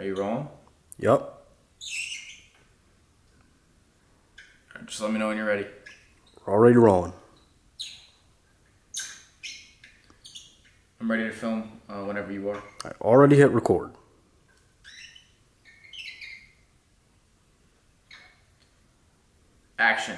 Are you rolling? Yup. Alright, just let me know when you're ready. Already rolling. I'm ready to film whenever you are. I already hit record. Action.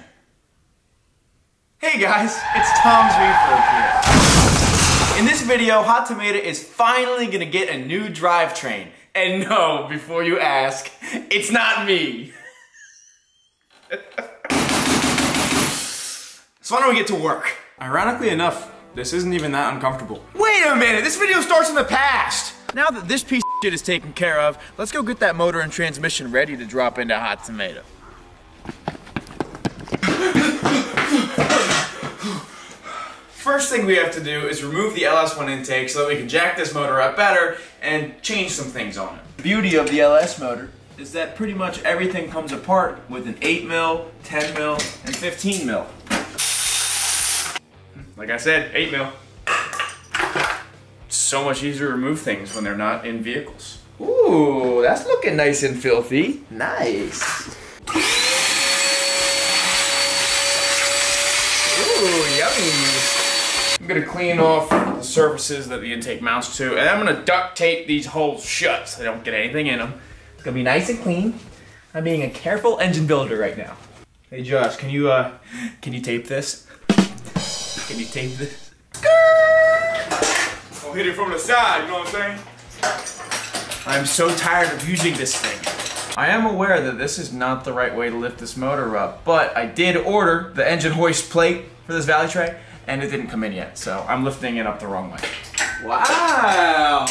Hey guys, it's Tom's Reefer here. In this video, Hot Tomata is finally gonna get a new drivetrain. And no, before you ask, it's not me. So why don't we get to work? Ironically enough, this isn't even that uncomfortable. Wait a minute, this video starts in the past. Now that this piece of shit is taken care of, let's go get that motor and transmission ready to drop into Hot Tomata. First thing we have to do is remove the LS1 intake so that we can jack this motor up better and change some things on it. The beauty of the LS motor is that pretty much everything comes apart with an 8mm, 10mm, and 15mm. Like I said, 8mm. It's so much easier to remove things when they're not in vehicles. Ooh, that's looking nice and filthy. Nice. Ooh, yummy. I'm gonna clean off the surfaces that the intake mounts to, and I'm gonna duct tape these holes shut so they don't get anything in them. It's gonna be nice and clean. I'm being a careful engine builder right now. Hey Josh, can you tape this? Can you tape this? I'll hit it from the side, you know what I'm saying? I'm so tired of using this thing. I am aware that this is not the right way to lift this motor up, but I did order the engine hoist plate for this valley tray, and it didn't come in yet, so I'm lifting it up the wrong way. Wow!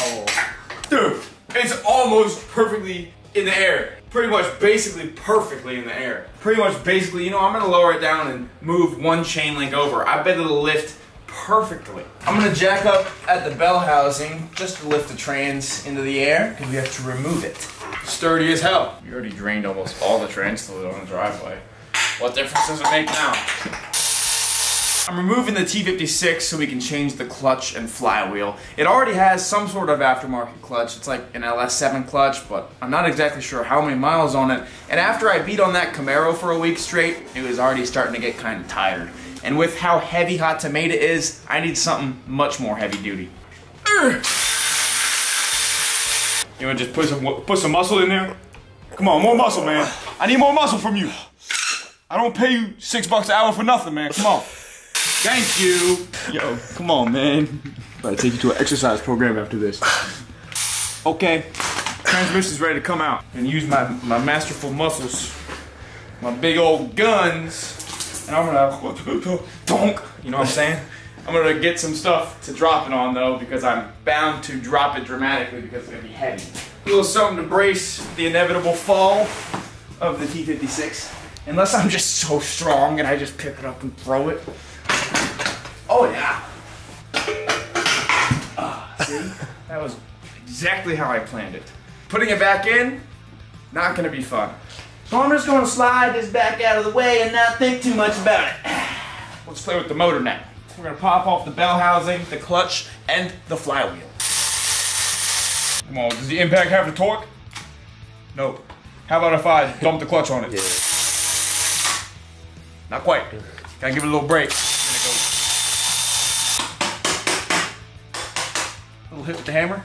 Dude, it's almost perfectly in the air. Pretty much basically perfectly in the air. Pretty much basically, you know, I'm gonna lower it down and move one chain link over. I bet it'll lift perfectly. I'm gonna jack up at the bell housing just to lift the trans into the air, because we have to remove it. Sturdy as hell. You already drained almost all the trans fluid on the driveway. What difference does it make now? I'm removing the T56 so we can change the clutch and flywheel. It already has some sort of aftermarket clutch. It's like an LS1 clutch, but I'm not exactly sure how many miles on it. And after I beat on that Camaro for a week straight, it was already starting to get kind of tired. And with how heavy Hot Tomata is, I need something much more heavy duty. You wanna just put some muscle in there? Come on, more muscle, man. I need more muscle from you. I don't pay you $6 an hour for nothing, man. Come on. Thank you. Yo, come on, man. I'm about to take you to an exercise program after this. Okay, transmission's ready to come out. And use my masterful muscles, my big old guns, and I'm gonna donk, you know what I'm saying? I'm gonna get some stuff to drop it on though, because I'm bound to drop it dramatically because it's gonna be heavy. A little something to brace the inevitable fall of the T56. Unless I'm just so strong and I just pick it up and throw it. Oh yeah. See? That was exactly how I planned it. Putting it back in, not gonna be fun. So I'm just gonna slide this back out of the way and not think too much about it. Let's play with the motor now. We're gonna pop off the bell housing, the clutch, and the flywheel. Come on, does the impact have the torque? No. How about if I dump the clutch on it? Yeah. Not quite. Gotta give it a little break. A little hit with the hammer.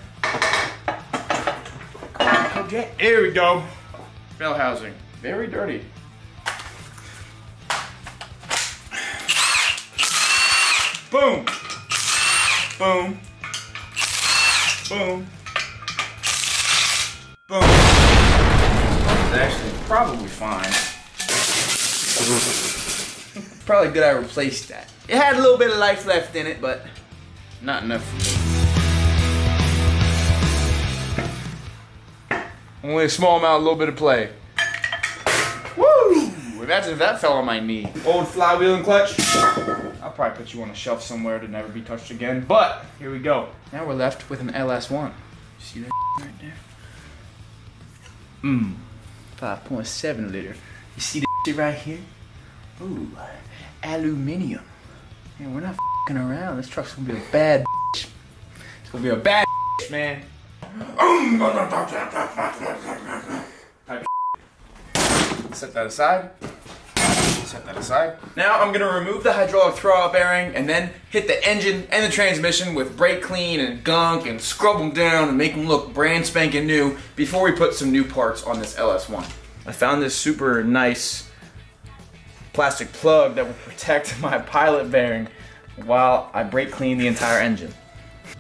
Okay, here we go. Bell housing, very dirty. Boom. Boom. Boom. Boom. It's actually probably fine. Probably good I replaced that. It had a little bit of life left in it, but not enough for me. Only a small amount, a little bit of play. Woo! Imagine if that fell on my knee. Old flywheel and clutch. I'll probably put you on a shelf somewhere to never be touched again. But here we go. Now we're left with an LS1. See that right there? 5.7 liter. You see that right here? Ooh, aluminium. Man, we're not f***ing around. This truck's gonna be a bad bitch. It's gonna be a bad bitch, man. Set that aside. Set that aside. Now I'm gonna remove the hydraulic throwout bearing and then hit the engine and the transmission with brake clean and gunk and scrub them down and make them look brand spanking new before we put some new parts on this LS1. I found this super nice plastic plug that will protect my pilot bearing while I brake clean the entire engine.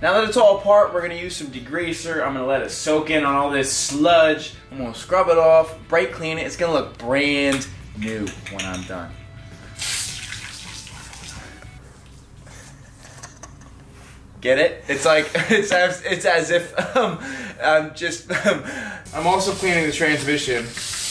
Now that it's all apart, we're gonna use some degreaser. I'm gonna let it soak in on all this sludge. I'm gonna scrub it off, brake clean it. It's gonna look brand new when I'm done. Get it? It's like, it's as if I'm also cleaning the transmission,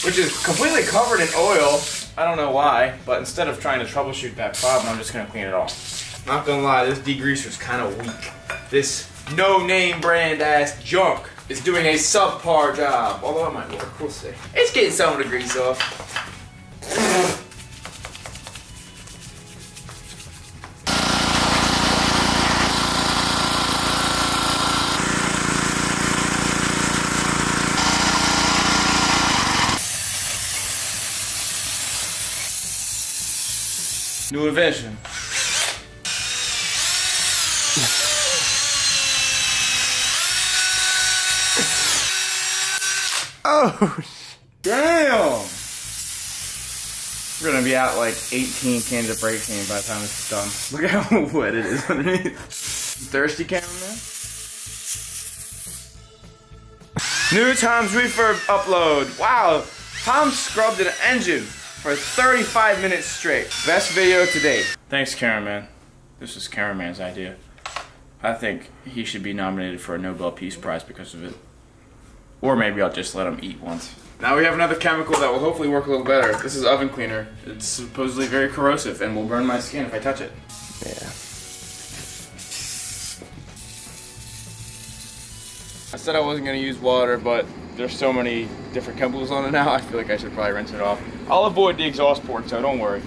which is completely covered in oil. I don't know why, but instead of trying to troubleshoot that problem, I'm just gonna clean it off. Not gonna lie, this degreaser's kind of weak. This no-name brand ass junk is doing a subpar job, although it might work, we'll see. It's getting some of the grease off. New invention. Oh, damn! We're gonna be out like 18 cans of brake clean by the time this is done. Look at how wet it is underneath. You thirsty, cameraman? New Tom's refurb upload. Wow, Tom scrubbed an engine for 35 minutes straight. Best video to date. Thanks, cameraman. This is cameraman's idea. I think he should be nominated for a Nobel Peace Prize because of it. Or maybe I'll just let him eat once. Now we have another chemical that will hopefully work a little better. This is oven cleaner. It's supposedly very corrosive and will burn my skin if I touch it. Yeah. I said I wasn't gonna use water, but there's so many different chemicals on it now, I feel like I should probably rinse it off. I'll avoid the exhaust port, so don't worry.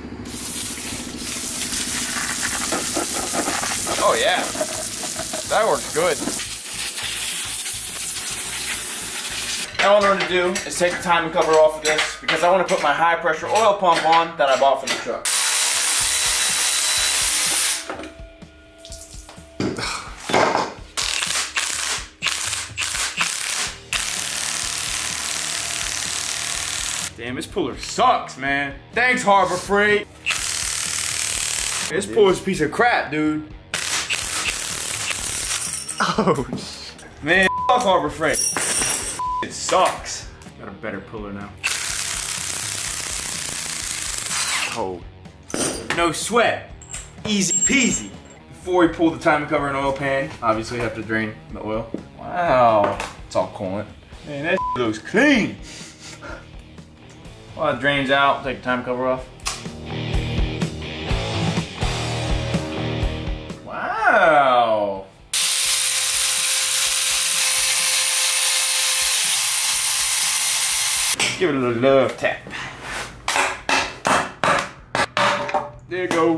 Oh yeah, that works good. Now all I'm going to do is take the timing cover off of this because I want to put my high pressure oil pump on that I bought for the truck. Damn, this puller sucks, man. Thanks, Harbor Freight. This puller's a piece of crap, dude. Oh, man, fuck Harbor Freight. It sucks. Got a better puller now. oh. No sweat. Easy peasy. Before we pull the timing cover and oil pan, obviously you have to drain the oil. Wow. It's all coolant. Man, that looks clean. While it drains out, take the timing cover off. Wow. Give it a little love tap. There you go.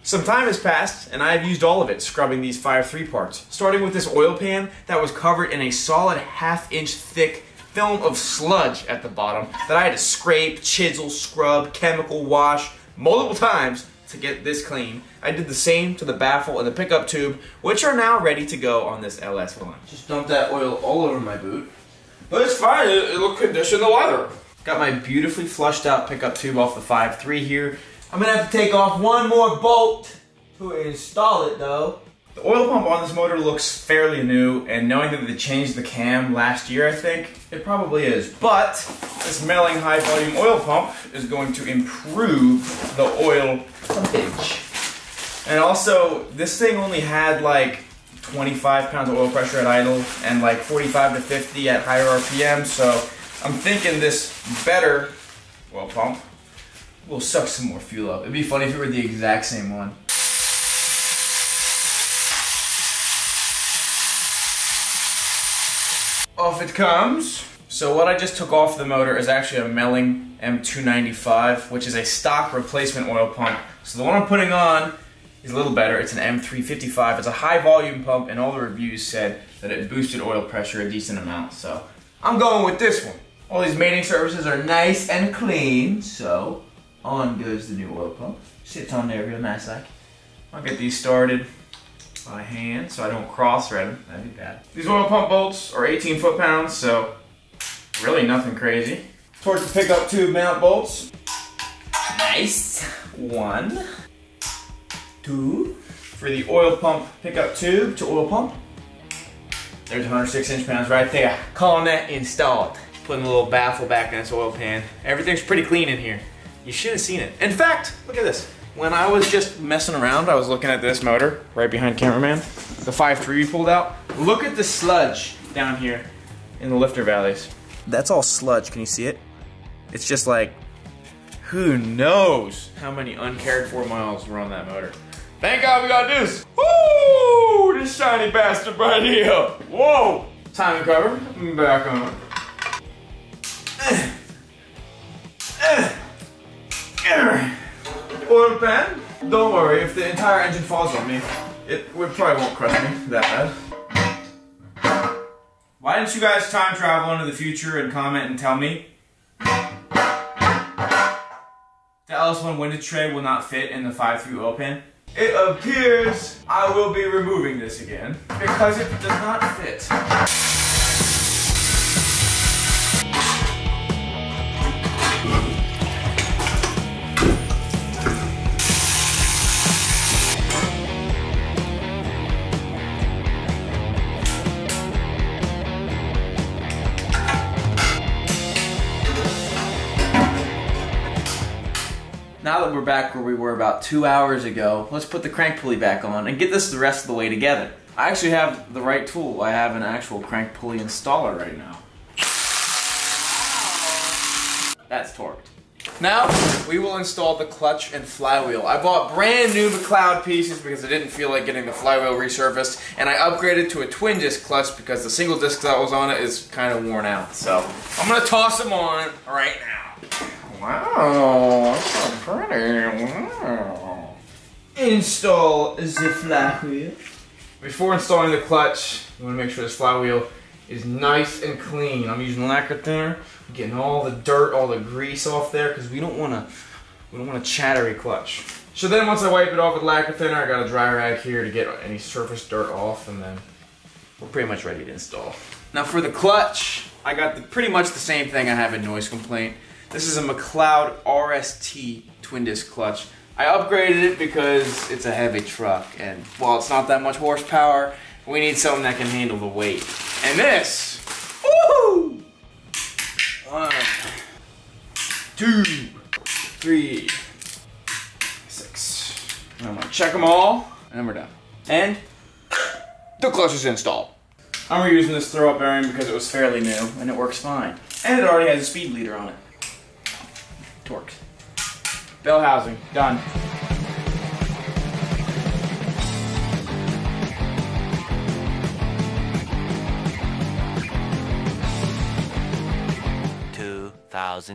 Some time has passed, and I have used all of it scrubbing these Fire 3 parts. Starting with this oil pan that was covered in a solid ½ inch thick film of sludge at the bottom that I had to scrape, chisel, scrub, chemical wash multiple times to get this clean. I did the same to the baffle and the pickup tube, which are now ready to go on this LS1. Just dumped that oil all over my boot. But it's fine, it'll condition the leather. Got my beautifully flushed out pickup tube off the 5.3 here. I'm gonna have to take off one more bolt to install it though. The oil pump on this motor looks fairly new, and knowing that they changed the cam last year, I think, it probably is. But this Melling high volume oil pump is going to improve the oil pumpage. And also, this thing only had like 25 pounds of oil pressure at idle and like 45 to 50 at higher RPM, so I'm thinking this better oil pump will suck some more fuel up. It'd be funny if it were the exact same one. Off it comes. So what I just took off the motor is actually a Melling M295, which is a stock replacement oil pump. So the one I'm putting on is a little better. It's an M355. It's a high volume pump, and all the reviews said that it boosted oil pressure a decent amount. So I'm going with this one. All these mating surfaces are nice and clean, so on goes the new oil pump. Sits on there real nice like. I'll get these started by hand so I don't cross-thread them. That'd be bad. These oil pump bolts are 18 foot-pounds, so really nothing crazy. Towards the pickup tube mount bolts. Nice. 1, 2. For the oil pump pickup tube to oil pump. There's 106 inch-pounds right there. Calling that installed. Putting a little baffle back in this oil pan. Everything's pretty clean in here. You should have seen it. In fact, look at this. When I was just messing around, I was looking at this motor right behind cameraman. The 5.3 we pulled out. Look at the sludge down here in the lifter valleys. That's all sludge. Can you see it? It's just like, who knows how many uncared for miles were on that motor. Thank God we got this. Woo! This shiny bastard right here. Whoa! Timing cover. Back on. Oil pan. Don't worry, if the entire engine falls on me, it probably won't crush me that bad. Why didn't you guys time travel into the future and comment and tell me? The LS1 windage tray will not fit in the 5.3 oil pan. It appears I will be removing this again because it does not fit. Now that we're back where we were about 2 hours ago, let's put the crank pulley back on and get this the rest of the way together. I actually have the right tool. I have an actual crank pulley installer right now. That's torqued. Now, we will install the clutch and flywheel. I bought brand new McLeod pieces because I didn't feel like getting the flywheel resurfaced, and I upgraded to a twin disc clutch because the single disc that was on it is kind of worn out. So, I'm gonna toss them on right now. Wow, that's so pretty. Wow. Install the flywheel. Before installing the clutch, you want to make sure this flywheel is nice and clean. I'm using lacquer thinner, getting all the dirt, all the grease off there, because we don't want a chattery clutch. So then once I wipe it off with lacquer thinner, I got a dry rag here to get any surface dirt off, and then we're pretty much ready to install. Now for the clutch, I got pretty much the same thing I have in Noise Complaint. This is a McLeod RST twin disc clutch. I upgraded it because it's a heavy truck, and while it's not that much horsepower, we need something that can handle the weight. And this, woohoo! 1, 2, 3, 6. And I'm gonna check them all, and then we're done. And the clutch is installed. I'm reusing this throw-up bearing because it was fairly new, and it works fine. And it already has a speed leader on it. Torque. Bell housing, done.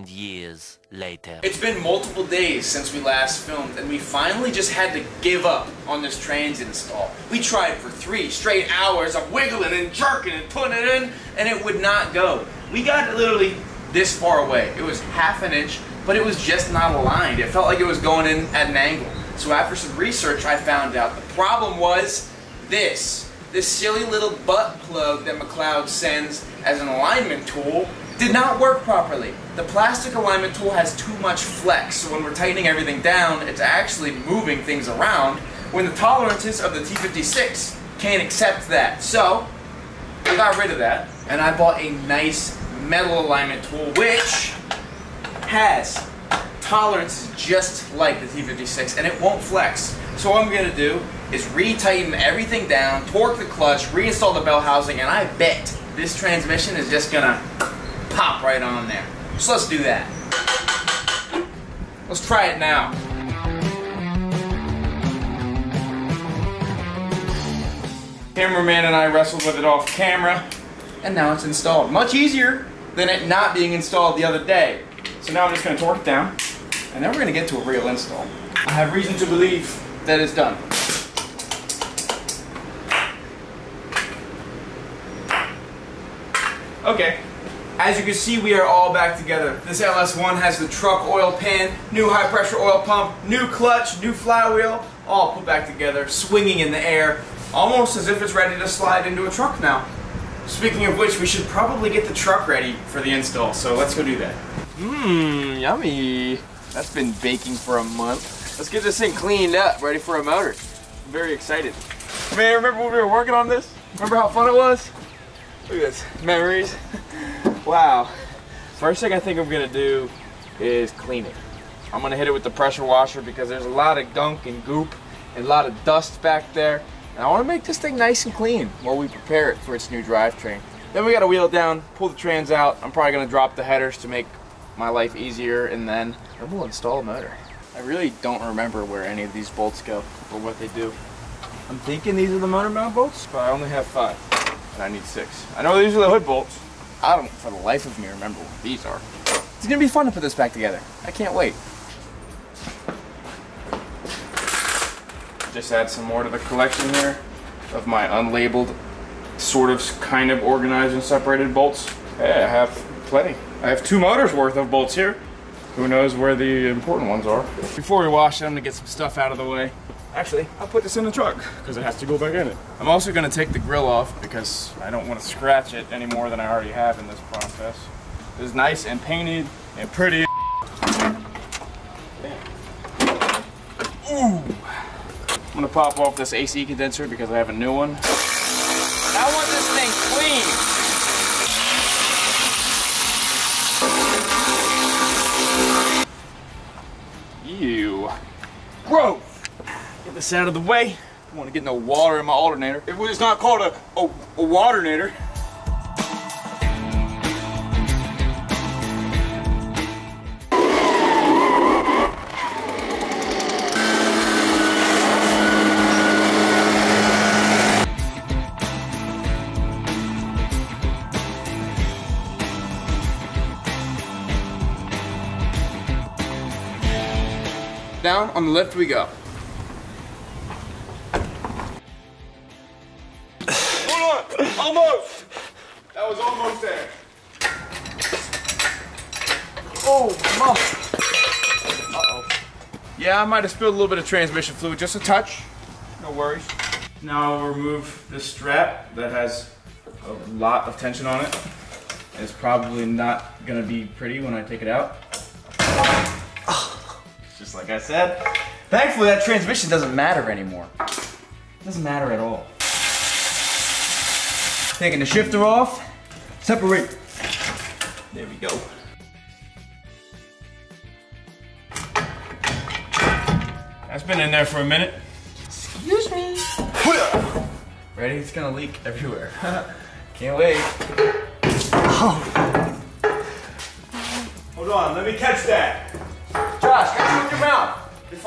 Years later. It's been multiple days since we last filmed, and we finally just had to give up on this trans install. We tried for 3 straight hours of wiggling and jerking and putting it in, and it would not go. We got literally this far away. It was ½ an inch, but it was just not aligned. It felt like it was going in at an angle. So after some research, I found out the problem was this silly little butt plug that McLeod sends as an alignment tool did not work properly. The plastic alignment tool has too much flex, so when we're tightening everything down, it's actually moving things around when the tolerances of the T56 can't accept that. So, I got rid of that, and I bought a nice metal alignment tool, which has tolerances just like the T56, and it won't flex. So what I'm going to do is re-tighten everything down, torque the clutch, reinstall the bell housing, and I bet this transmission is just going to pop right on there. So let's do that. Let's try it now. Cameraman and I wrestled with it off camera, and now it's installed. Much easier than it not being installed the other day. So now I'm just going to torque it down, and then we're going to get to a real install. I have reason to believe that is done. Okay, as you can see, we are all back together. This LS1 has the truck oil pan, new high pressure oil pump, new clutch, new flywheel, all put back together, swinging in the air, almost as if it's ready to slide into a truck now. Speaking of which, we should probably get the truck ready for the install, so let's go do that. Mmm, yummy. That's been baking for a month. Let's get this thing cleaned up, ready for a motor. I'm very excited. Man, remember when we were working on this? Remember how fun it was? Look at this, memories. Wow. First thing I think I'm gonna do is clean it. I'm gonna hit it with the pressure washer because there's a lot of gunk and goop and a lot of dust back there. And I wanna make this thing nice and clean while we prepare it for its new drivetrain. Then we gotta wheel it down, pull the trans out. I'm probably gonna drop the headers to make my life easier, and then we'll install a motor. I really don't remember where any of these bolts go or what they do. I'm thinking these are the motor mount bolts, but I only have 5. And I need 6. I know these are the hood bolts. I don't, for the life of me, remember what these are. It's gonna be fun to put this back together. I can't wait. Just add some more to the collection here of my unlabeled, sort of, kind of organized and separated bolts. Hey, I have plenty. I have 2 motors worth of bolts here. Who knows where the important ones are. Before we wash it, I'm gonna get some stuff out of the way. Actually, I'll put this in the truck because it has to go back in it. I'm also gonna take the grill off because I don't want to scratch it any more than I already have in this process. It's nice and painted and pretty. Ooh. I'm gonna pop off this AC condenser because I have a new one. I want this thing clean. Ew. Gross. Get this out of the way. I don't want to get no water in my alternator. It's not called a waternator. Down on the lift we go. Hold on, almost. That was almost there. Oh, uh-oh. Yeah, I might have spilled a little bit of transmission fluid, just a touch. No worries. Now I'll remove this strap that has a lot of tension on it. It's probably not gonna be pretty when I take it out. Just like I said. Thankfully, that transmission doesn't matter anymore. It doesn't matter at all. Taking the shifter off, separate. There we go. That's been in there for a minute. Excuse me. Ready? It's gonna leak everywhere. Can't wait. Oh. Hold on, let me catch that. Josh, catch it with your mouth.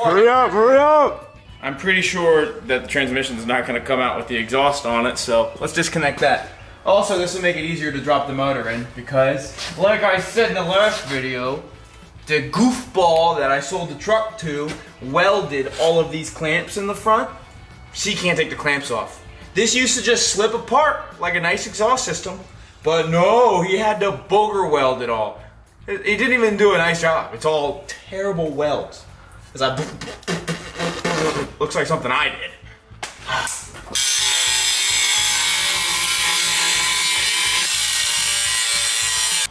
Hurry up, hurry up! I'm pretty sure that the transmission's not going to come out with the exhaust on it, so let's disconnect that. Also, this will make it easier to drop the motor in because, like I said in the last video, the goofball that I sold the truck to welded all of these clamps in the front. She can't take the clamps off. This used to just slip apart like a nice exhaust system, but no, he had to booger weld it all. He didn't even do a nice job. It's all terrible welds. As I looks like something I did.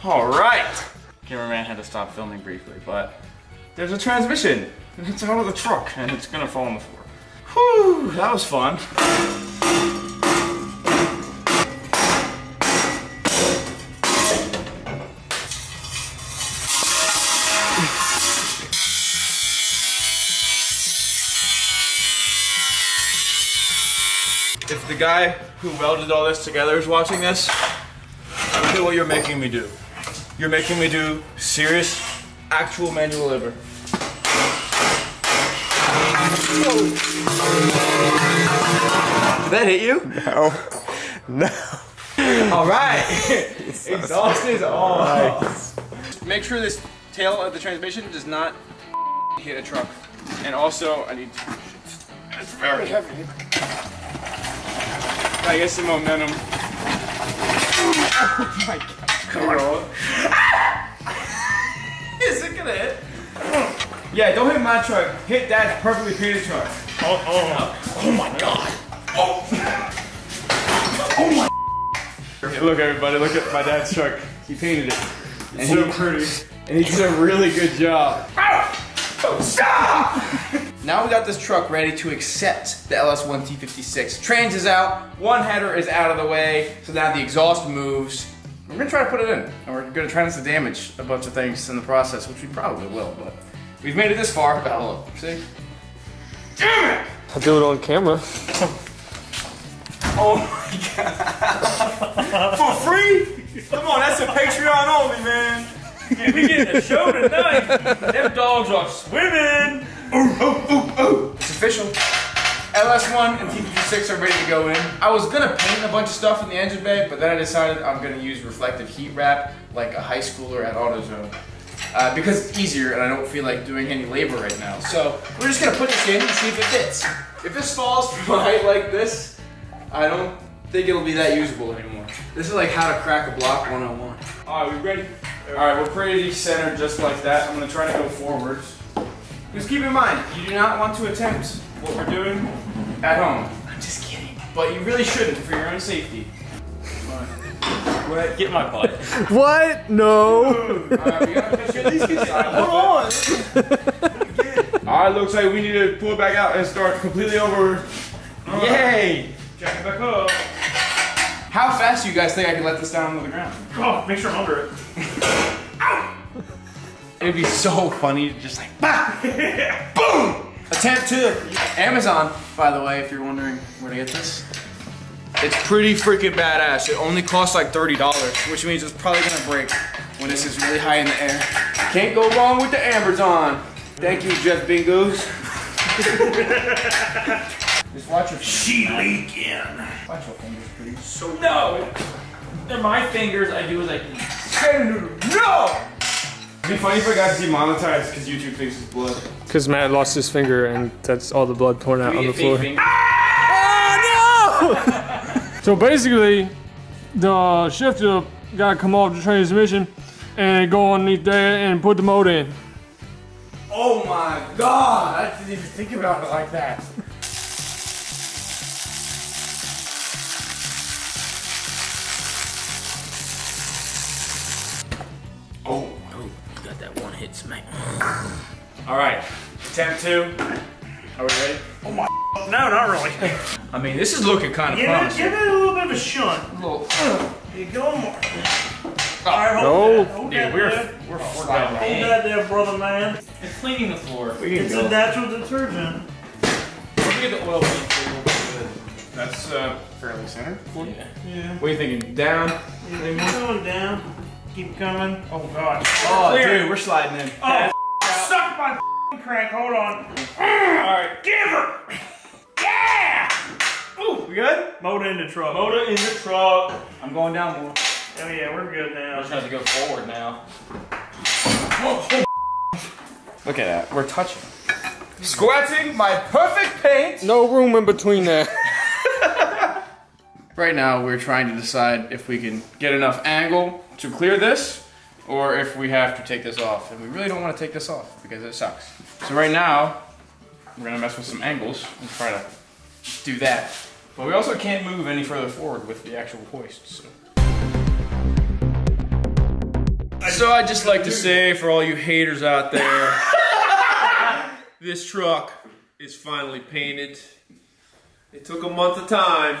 All right. Cameraman had to stop filming briefly, but there's a transmission, and it's out of the truck, and it's gonna fall on the floor. Whew, that was fun. If the guy who welded all this together is watching this, look at what you're making me do. You're making me do serious, actual manual labor. Did that hit you? No. No. All right. Exhaust is on. Nice. Make sure this tail of the transmission does not hit a truck. And also, I need It's very heavy. I get some momentum. Oh my God. Come on. Is it gonna hit? Yeah, don't hit my truck. Hit Dad's perfectly painted truck. Oh my God. Oh my. Hey, look everybody, look at my dad's truck. He painted it. It's so pretty. And he did a really good job. Oh, stop! Now we got this truck ready to accept the LS1 T56. Trans is out, one header is out of the way, so now the exhaust moves. We're gonna try to put it in, and we're gonna try not to damage a bunch of things in the process, which we probably will, but we've made it this far. Oh, look, see? Damn it! I'll do it on camera. Oh my God. For free? Come on, that's a Patreon only, man. Yeah, we getting a show tonight. Them dogs are swimming. It's official. LS1 and T56 are ready to go in. I was gonna paint a bunch of stuff in the engine bay, but then I decided I'm gonna use reflective heat wrap like a high schooler at AutoZone. Because it's easier and I don't feel like doing any labor right now. So we're just gonna put this in and see if it fits. If this falls from a height like this, I don't think it'll be that usable anymore. This is like how to crack a block 101. All right, we ready? All right, we're pretty centered just like that. I'm gonna try to go forwards. Just keep in mind, you do not want to attempt what we're doing at home. I'm just kidding. But you really shouldn't for your own safety. What? Get my butt. What? No. Alright, we gotta catch you at least get on. Alright, looks like we need to pull it back out and start completely over. Yay! Jack it back up. How fast do you guys think I can let this down to the ground? Oh, make sure I'm under it. Ow! It'd be so funny to just like, bah! Boom! Attempt 2. Amazon, by the way, if you're wondering where to get this. It's pretty freaking badass. It only costs like $30, which means it's probably gonna break when this is really high in the air. Can't go wrong with the Amazon. Thank you, Jeff Bingos. Just watch your She leaking. watch your fingers, please. So no, they're my fingers. I do as I can. No! It'd be funny if I got demonetized because YouTube thinks it's blood. Because Matt lost his finger and that's all the blood pouring out on the floor. So basically, the shifter got to come off the transmission and go underneath there and put the motor in. Oh my God! I didn't even think about it like that. Oh, got that one hit smack. All right, attempt 2. Are we ready? Oh my. No, not really. I mean, this is looking kind of promising. Give it a little bit of a shunt. A little. You go more. Oh, All right, no. hold dude, that we're there. sliding. Hold that there, brother man. It's cleaning the floor. It's a natural detergent. Let me get the oil good. That's fairly centered. Yeah. What are you thinking? Down? Keep going down. Keep coming. Oh god. Oh, Clear. dude, we're sliding in. Oh, suck my crank. Hold on. Alright, give her! Yeah! Ooh, we good? Motor in the truck. Motor in the truck. I'm going down more. Oh yeah, we're good now. Just have to go forward now. Look at that. We're touching. Squatting my perfect paint. No room in between that. Right now, we're trying to decide if we can get enough angle to clear this, or if we have to take this off. And we really don't want to take this off because it sucks. So right now, we're gonna mess with some angles and try to do that. But we also can't move any further forward with the actual hoist, so. So I'd just like to say for all you haters out there, this truck is finally painted. It took a month of time,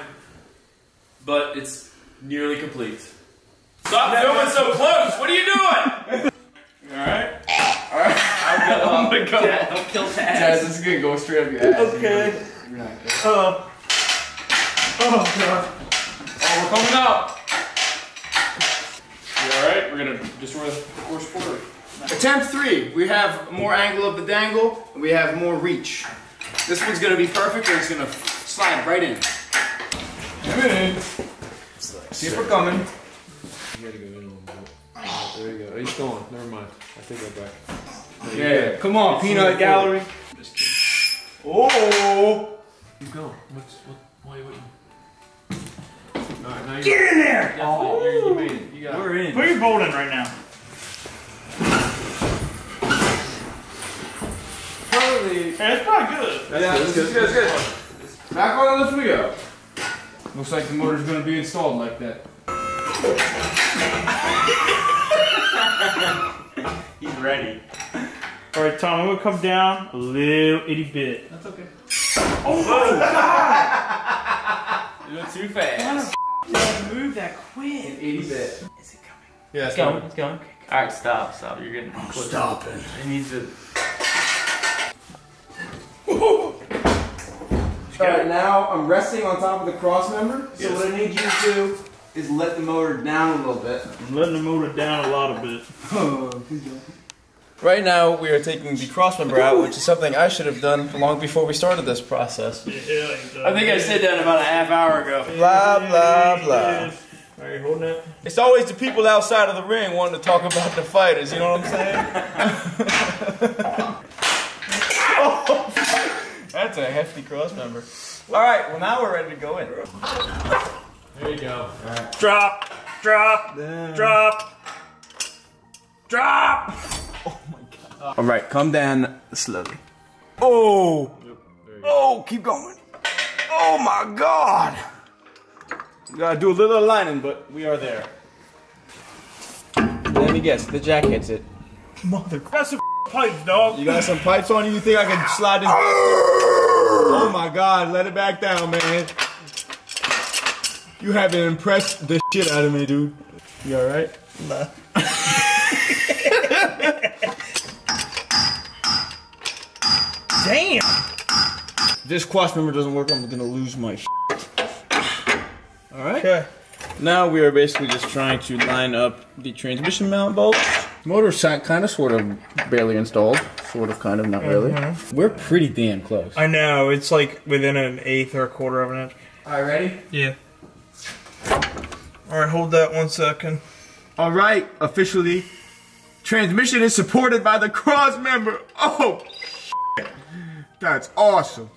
but it's nearly complete. Stop filming so close! What are you doing? Alright? Alright. I'm gonna go. Don't kill Taz. Taz, this is gonna go straight up your ass. Okay. You're not good. Oh god. Oh, we're coming out! You alright? We're gonna destroy the course forward. Attempt 3. We have more angle of the dangle, and we have more reach. This one's gonna be perfect, and it's gonna slide right in. Come in. See if we're coming. You gotta go in a little bit. There you go. He's gone. Never mind. I take that back. Yeah, come on, peanut gallery. Oh! Keep going. Why are you waiting? Alright, now Get in there! you made it. You got it. We're in. Put your bolt in right now. Probably. Hey, that's probably good. That's good. Back on the lift we go. Looks like the motor's going to be installed like that. He's ready. Alright, Tom, I'm gonna come down a little itty bit. That's okay. Oh my god! You went too fast. You gotta move that quick. 80 bit. Is it coming? Yeah, It's going. It's going. All right, stop. You're getting close. Stop it. It needs to. Alright, now I'm resting on top of the cross member. So what I need you to do is let the motor down a little bit. I'm letting the motor down a lot of bit. Right now we are taking the cross member out, which is something I should have done long before we started this process. Yeah, I think I said that about a half hour ago. Blah, blah, blah. Alright, holding it. It's always the people outside of the ring wanting to talk about the fighters, you know what I'm saying? Oh, that's a hefty cross member. Alright, well now we're ready to go in. There you go. Alright. Drop! Drop! Drop! Drop! Oh my god. Alright, come down slowly. Oh! Oh, keep going. Oh my god! We gotta do a little aligning, but we are there. Let me guess, the jack hits it. Mother. That's some pipes, dog. You got some pipes on you? You think I can slide this? Oh my god, let it back down, man. You haven't impressed the shit out of me, dude. You alright? Nah. Damn! If this cross member doesn't work, I'm gonna lose my shit. Alright. Okay. Now we are basically just trying to line up the transmission mount bolts. Motor's kind of, sort of, barely installed. Sort of, kind of, not really. We're pretty damn close. I know, it's like within an eighth or a quarter of an inch. Alright, ready? Yeah. Alright, hold that 1 second. Alright, officially, transmission is supported by the cross member. Oh, shit. That's awesome.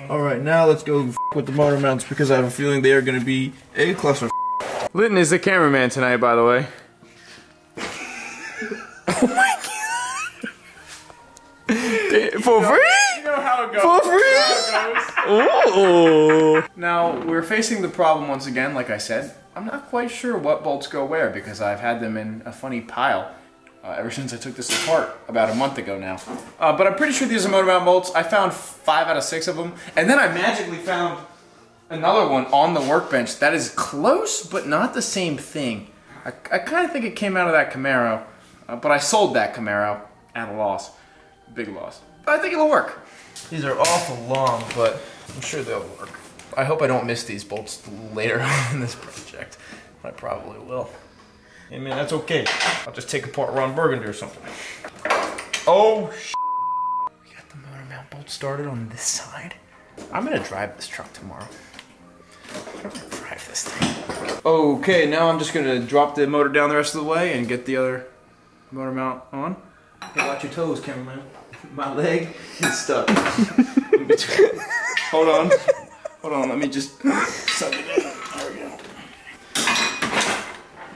Alright, now let's go with the motor mounts because I have a feeling they are going to be a cluster. Linton is the cameraman tonight, by the way. Oh my god. For free? You know how it goes. For free? Oh. Now, we're facing the problem once again, like I said. I'm not quite sure what bolts go where because I've had them in a funny pile ever since I took this apart about a month ago now. But I'm pretty sure these are motor mount bolts. I found 5 out of 6 of them, and then I magically found another one on the workbench that is close, but not the same thing. I kind of think it came out of that Camaro, but I sold that Camaro at a loss. Big loss. But I think it'll work. These are awful long, but I'm sure they'll work. I hope I don't miss these bolts later on in this project. I probably will. Hey man, that's okay. I'll just take apart Ron Burgundy or something. Oh, shit. We got the motor mount bolt started on this side. I'm gonna drive this truck tomorrow. I'm gonna drive this thing. Okay, now I'm just gonna drop the motor down the rest of the way and get the other motor mount on. Hey, watch your toes, cameraman. My leg is stuck. In between. Hold on. Hold on, let me just suck it in. There we go.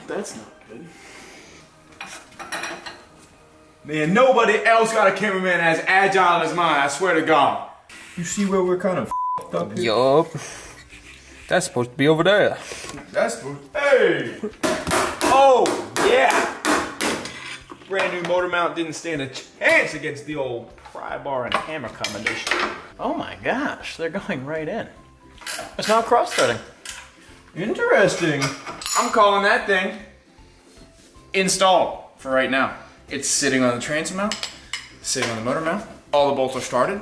That's not good. Man, nobody else got a cameraman as agile as mine, I swear to God. You see where we're kind of f***ed up here? Yup. That's supposed to be over there. That's supposed to... Hey! Oh, yeah! Brand new motor mount didn't stand a chance against the old pry bar and hammer combination. Oh my gosh, they're going right in. It's not cross-threading. Interesting. I'm calling that thing installed for right now. It's sitting on the trans mount, sitting on the motor mount. All the bolts are started.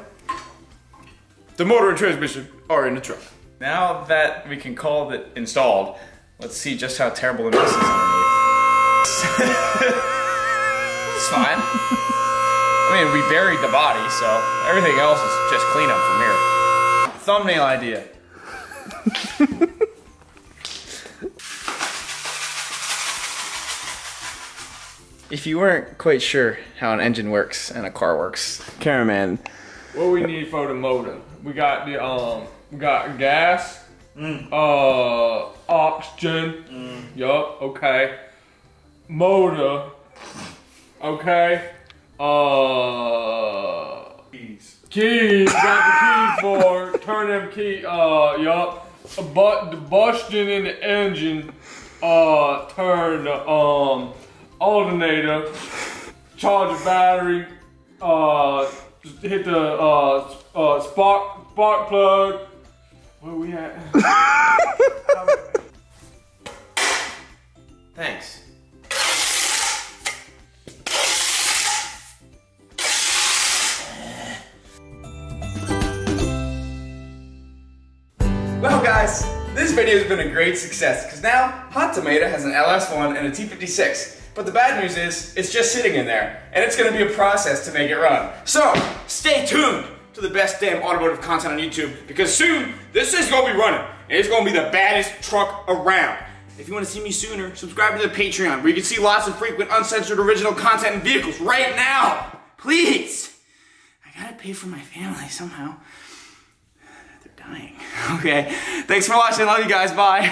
The motor and transmission are in the truck. Now that we can call it installed, let's see just how terrible the mess is underneath. It's fine. I mean, we buried the body, so everything else is just cleanup from here. Thumbnail idea. If you weren't quite sure how an engine works and a car works, cameraman, what we need for the motor? We got the we got gas. Oxygen. Yup. Okay. Motor. Okay. Keys. Got the keys for turn them key. Yup. But the busting in the engine. Turn the alternator. Charge the battery. Hit the spark plug. Where we at? Thanks. Well guys, this video has been a great success because now Hot Tomata has an LS1 and a T56. But the bad news is, it's just sitting in there, and it's gonna be a process to make it run. So, stay tuned to the best damn automotive content on YouTube, because soon, this is gonna be running, and it's gonna be the baddest truck around. If you wanna see me sooner, subscribe to the Patreon, where you can see lots of frequent, uncensored, original content and vehicles right now. Please! I gotta pay for my family somehow. They're dying. Okay, thanks for watching, love you guys, bye.